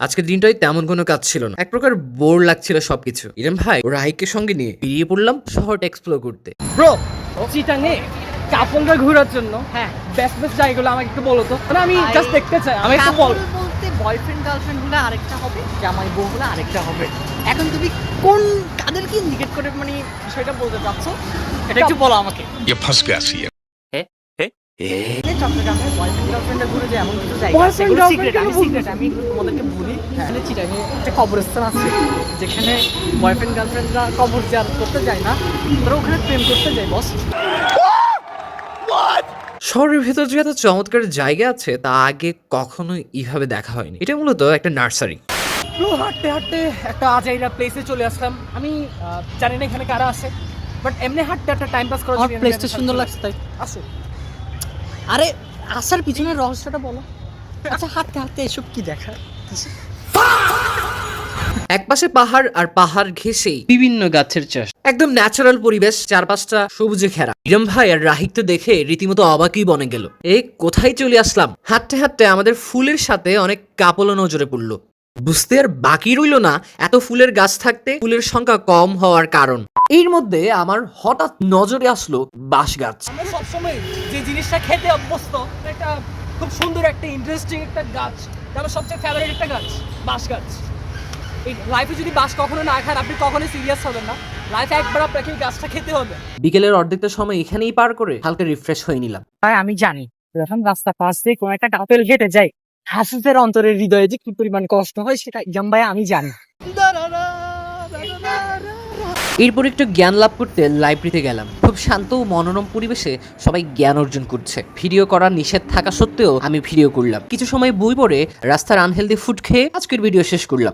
আজকের দিনটাই তেমন কোনো কাজ ছিল না, এক প্রকার বোর লাগছিল সবকিছু। ইরম ভাই ও রাহিককে সঙ্গে নিয়ে বেরিয়ে পড়লাম শহরটা এক্সপ্লোর করতে। ব্রো চিটাঙে কাপলরা ঘোরার জন্য বেস্ট বেস্ট জায়গাগুলো আমাকে একটু বলো তো, মানে আমি জাস্ট দেখতে চাই। আমি একটু বল বলতে বয়ফ্রেন্ড গার্লফ্রেন্ড হলে আরেকটা হবে, জামাই বউ হলে আরেকটা হবে। এখন তুমি কোন কাদেরকে ইন্ডিকেট করে মানে বিষয়টা বলতে চাচ্ছ, এটা একটু বলো আমাকে। ये फंस गया सी है। চট্টগ্রামে বয়ফ্রেন্ড গার্লফ্রেন্ডে ঘুরে যে এমন কিছু জায়গা আছে, Boyfriend এগুলো girlfriend সিক্রেট, কেন আমি বলবো? সিক্রেট, আমি এগুলো তোমাদেরকে বলি। এখানে চিটাঙে একটা কবরস্থান আছে যেখানে বয়ফ্রেন্ড গার্লফ্রেন্ডরা কবর জিয়ারত করতে যায় না, তোরা ওখানে প্রেম করতে যায় বস। শহরের ভেতর যে এত চমৎকার জায়গা আছে তা আগে কখনোই এইভাবে দেখা হয়নি। এটা মূলত একটা নার্সারি। ব্রো হাঁটতে হাঁটতে একটা আজাইরা প্লেসে চলে আসলাম। আমি জানি না এখানে কারা আছে, বাট এমনি হাঁটতে একটা টাইম পাস করার আমার জন্য প্লেসটা সুন্দর লাগছে তাই। আছে। আরে আসার পিছনের রহস্যটা বলো। আচ্ছা হাঁটতে হাঁটতে এসব কি দেখা? একপাশে পাহাড় আর পাহাড় ঘেঁষেই বিভিন্ন গাছের চাষ, একদম ন্যাচারাল পরিবেশ, চারপাশটা সবুজে ঘেরা। ইরম ভাই আর রাহিক তো দেখে রীতিমতো অবাকই বনে গেল। কোথায় চলে আসলাম। হাঁটতে হাঁটতে আমাদের ফুলের সাথে অনেক কাপলও নজরে পড়লো। বুঝতে আর বাকি রইল না এত ফুলের গাছ থাকতে ফুলের সংখ্যা কম হওয়ার কারণ। এর মধ্যে আমার হঠাৎ নজরে আসলো বাঁশ গাছ। আমরা সবসময় যে জিনিসটা খেতে অভ্যস্ত, একটা খুব সুন্দর একটা ইন্টারেস্টিং একটা গাছ, আমার সবচেয়ে ফেভারিট একটা গাছ, বাঁশ গাছ। এই লাইফে যদি বাঁশ কখনো না খান আপনি কখনোই সিরিয়াস হবেন না। লাইফে একবার আপনাকে এই গাছটা খেতে হবে। বিকেলের অর্ধেকটা সময় এখানেই পার করে হালকা রিফ্রেশ হয়ে নিলাম। ভাই আমি জানি যখন রাস্তা পাশ দিয়ে কোনো একটা কাপেল হেঁটে যায়, হাসিসের অন্তরের হৃদয়ে যে কি পরিমাণ কষ্ট হয় সেটা ইজাম ভাই আমি জানি। এরপর একটু জ্ঞান লাভ করতে লাইব্রেরিতে গেলাম। খুব শান্ত ও মনোরম পরিবেশে সবাই জ্ঞান অর্জন করছে। ভিডিও করা নিষেধ থাকা সত্ত্বেও আমি ভিডিও করলাম। কিছু সময় বই পড়ে রাস্তার আনহেলদি ফুড খেয়ে আজকের ভিডিও শেষ করলাম।